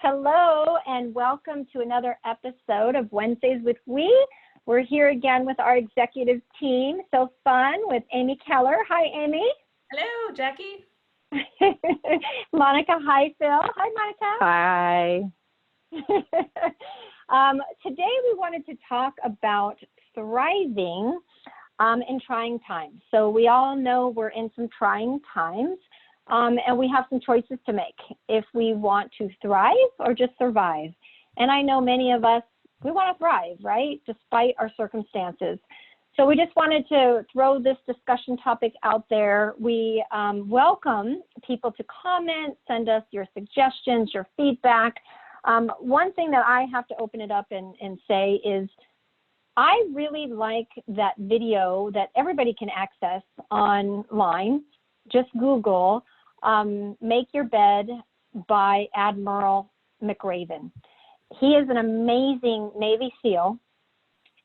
Hello, and welcome to another episode of Wednesdays with We. We're here again with our executive team. So fun with Amy Keller. Hi, Amy. Hello, Jackie. Monica Highfill. Hi, Monica. Hi. Today we wanted to talk about thriving in trying times. So we all know we're in some trying times. And we have some choices to make if we want to thrive or just survive. And I know many of us, we want to thrive, right? Despite our circumstances. So we just wanted to throw this discussion topic out there. We welcome people to comment, send us your suggestions, your feedback. One thing that I have to open it up and say is I really like that video that everybody can access online. Just Google Make Your Bed by Admiral McRaven. He is an amazing Navy SEAL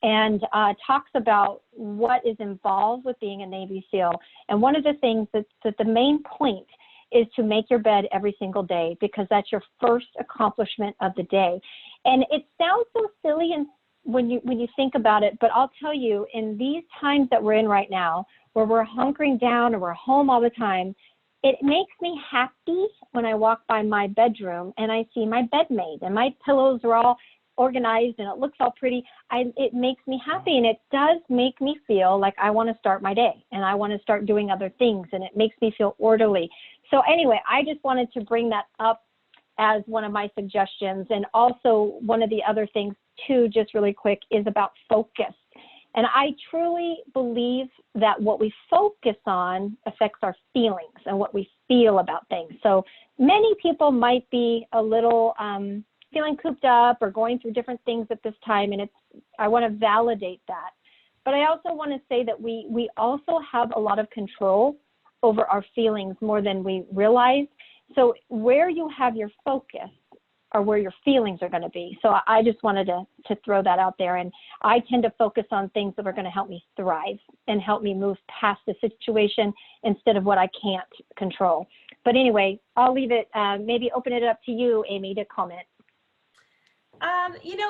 and talks about what is involved with being a Navy SEAL. And one of the things that the main point is to make your bed every single day, because that's your first accomplishment of the day. And it sounds so silly and when you think about it, but I'll tell you, in these times that we're in right now, where we're hunkering down or we're home all the time, it makes me happy when I walk by my bedroom and I see my bed made and my pillows are all organized and it looks all pretty. It makes me happy, and it does make me feel like I want to start my day and I want to start doing other things, and it makes me feel orderly. So anyway, I just wanted to bring that up as one of my suggestions. And also one of the other things too, just really quick, is about focus. And I truly believe that what we focus on affects our feelings and what we feel about things. So many people might be a little feeling cooped up or going through different things at this time, and I want to validate that. But I also want to say that we also have a lot of control over our feelings more than we realize. So where you have your focus or where your feelings are going to be. So I just wanted to throw that out there. And I tend to focus on things that are going to help me thrive and help me move past the situation instead of what I can't control. But anyway, I'll leave it, maybe open it up to you, Amy, to comment.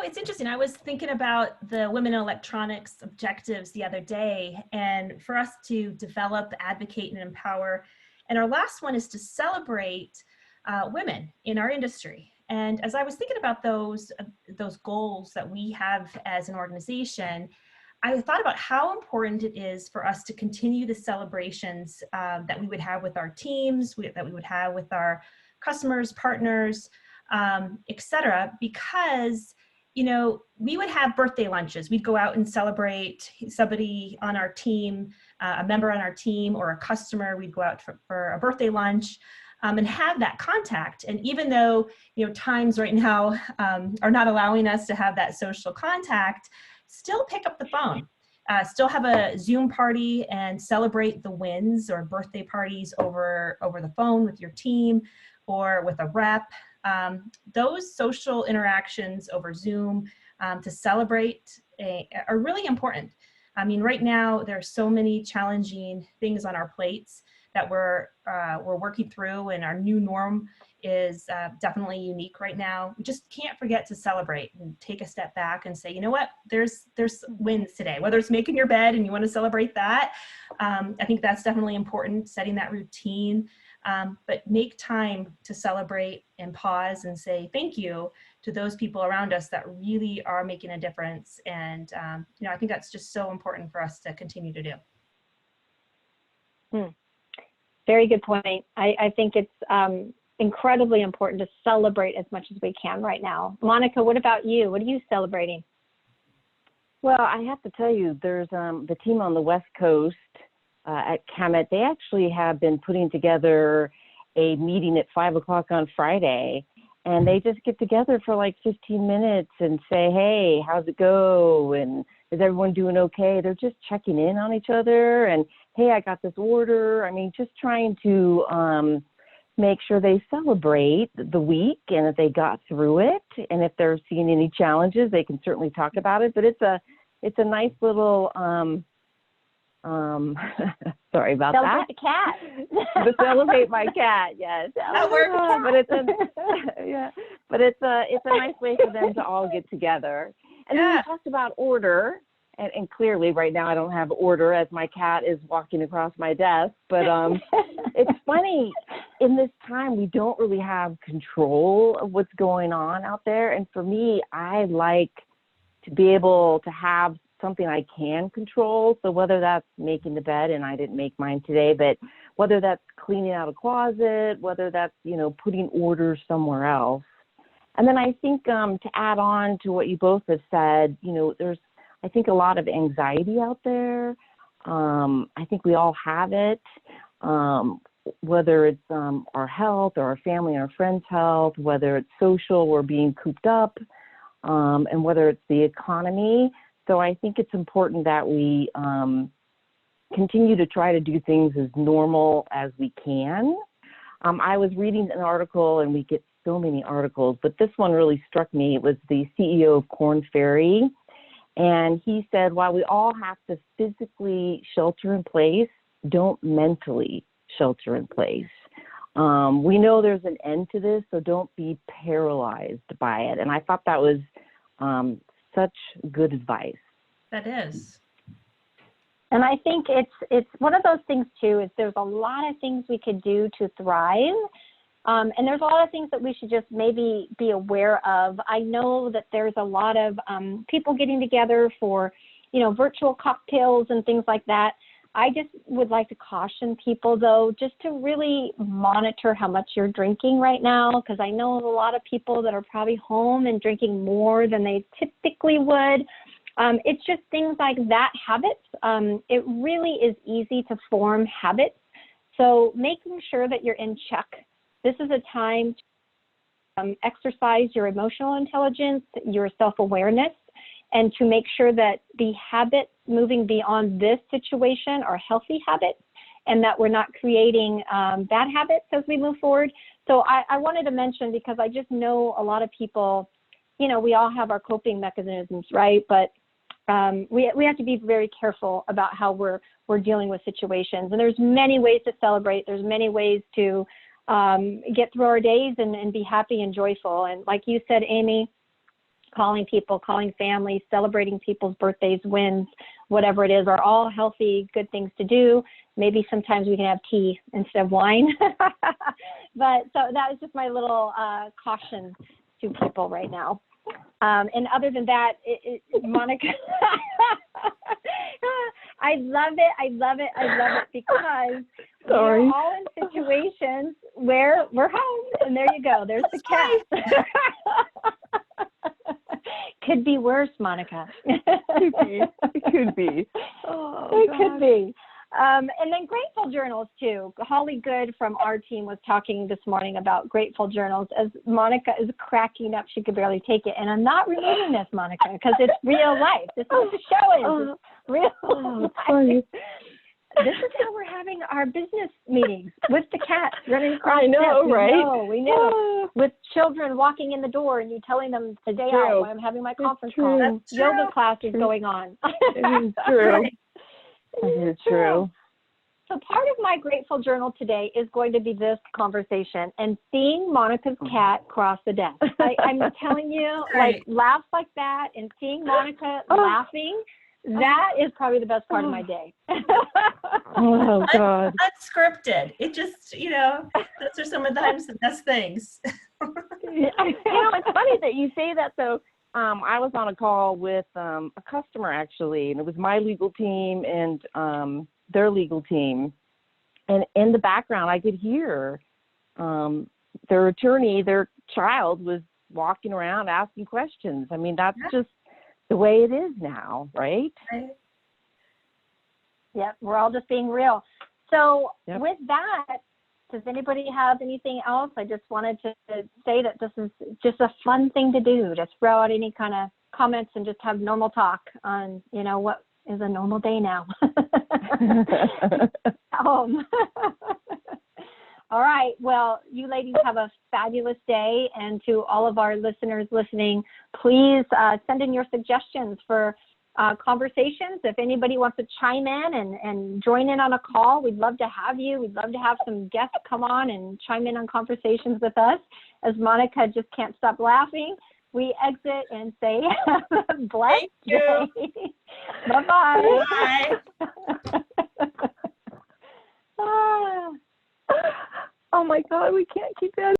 It's interesting. I was thinking about the Women in Electronics objectives the other day, and for us to develop, advocate, and empower. And our last one is to celebrate women in our industry. And as I was thinking about those goals that we have as an organization, I thought about how important it is for us to continue the celebrations that we would have with our teams, that we would have with our customers, partners, et cetera, because, we would have birthday lunches. We'd go out and celebrate somebody on our team, a member on our team or a customer. We'd go out for a birthday lunch. And have that contact. And even though, times right now are not allowing us to have that social contact, still pick up the phone, still have a Zoom party and celebrate the wins or birthday parties over the phone with your team or with a rep. Those social interactions over Zoom to celebrate are really important. I mean, right now, there are so many challenging things on our plates that we're working through, and our new norm is definitely unique right now. We just can't forget to celebrate and take a step back and say, you know what, there's wins today, whether it's making your bed and you want to celebrate that. I think that's definitely important, setting that routine, but make time to celebrate and pause and say thank you to those people around us that really are making a difference. And, I think that's just so important for us to continue to do. Very good point. I think it's incredibly important to celebrate as much as we can right now. Monica, what about you? What are you celebrating? Well, I have to tell you, there's the team on the West Coast at CAMET. They actually have been putting together a meeting at 5 o'clock on Friday, and they just get together for like 15 minutes and say, hey, how's it go? And is everyone doing okay? They're just checking in on each other and, hey, I got this order. I mean, just trying to make sure they celebrate the week and that they got through it. And if they're seeing any challenges, they can certainly talk about it. But it's a nice little Sorry about Celebrate that. the cat. To celebrate my cat, yes. That works. But it's a nice way for them to all get together. And then we talked about order, and clearly right now I don't have order as my cat is walking across my desk. But it's funny, in this time we don't really have control of what's going on out there. And for me, I like to be able to have something I can control. So whether that's making the bed, and I didn't make mine today, but whether that's cleaning out a closet, whether that's, putting orders somewhere else. And then I think to add on to what you both have said, there's, I think, a lot of anxiety out there. I think we all have it, whether it's our health or our family and our friends' health, whether it's social or being cooped up, and whether it's the economy. So I think it's important that we continue to try to do things as normal as we can. I was reading an article, and we get so many articles, but this one really struck me. It was the CEO of Korn Ferry, and he said, while we all have to physically shelter in place, don't mentally shelter in place. We know there's an end to this, so don't be paralyzed by it. And I thought that was such good advice. That is. And I think it's one of those things too, is there's a lot of things we could do to thrive. And there's a lot of things that we should just maybe be aware of. I know that there's a lot of people getting together for, virtual cocktails and things like that. I just would like to caution people, though, just to really monitor how much you're drinking right now, because I know a lot of people that are probably home and drinking more than they typically would. It's just things like that, habits. It really is easy to form habits. So making sure that you're in check. This is a time to exercise your emotional intelligence, your self-awareness, and to make sure that the habits moving beyond this situation are healthy habits, and that we're not creating bad habits as we move forward. So I wanted to mention, because I just know a lot of people, we all have our coping mechanisms, right? But we have to be very careful about how we're dealing with situations. And there's many ways to celebrate. There's many ways to get through our days and be happy and joyful. And like you said, Amy, calling people, calling families, celebrating people's birthdays, wins, whatever it is, are all healthy, good things to do. Maybe sometimes we can have tea instead of wine. But so that is just my little caution to people right now. And other than that, Monica, I love it because we're all in situations where we're home, and there you go. There's the cat. Could be worse, Monica. It could be. Oh, it could be. And then grateful journals too. Holly Good from our team was talking this morning about grateful journals. As Monica is cracking up, she could barely take it. And I'm not removing this, Monica, because it's real life. This is what the show is. It's real life. This is how we're having our business meetings, with the cats running across. I know, right? We know. With children walking in the door and you telling them the day out when I'm having my conference call. Yoga class is going on. It is true. It is true. So part of my grateful journal today is going to be this conversation and seeing Monica's cat cross the desk. I'm telling you, like laughs like that and seeing Monica laughing, that is probably the best part of my day. Oh, God. Unscripted. It just, those are sometimes the best things. It's funny that you say that, though. I was on a call with a customer, actually, and it was my legal team and their legal team. And in the background, I could hear their attorney, their child was walking around asking questions. I mean, that's just the way it is now, right? Yep, we're all just being real. So with that, does anybody have anything else? I just wanted to say that this is just a fun thing to do, to throw out any kind of comments and just have normal talk on, what is a normal day now. All right. Well, you ladies have a fabulous day. And to all of our listeners listening, please send in your suggestions for conversations. If anybody wants to chime in and join in on a call, we'd love to have you. We'd love to have some guests come on and chime in on conversations with us. As Monica just can't stop laughing, we exit and say, have a blessed day. Bye-bye. Bye. Oh my God, we can't keep that.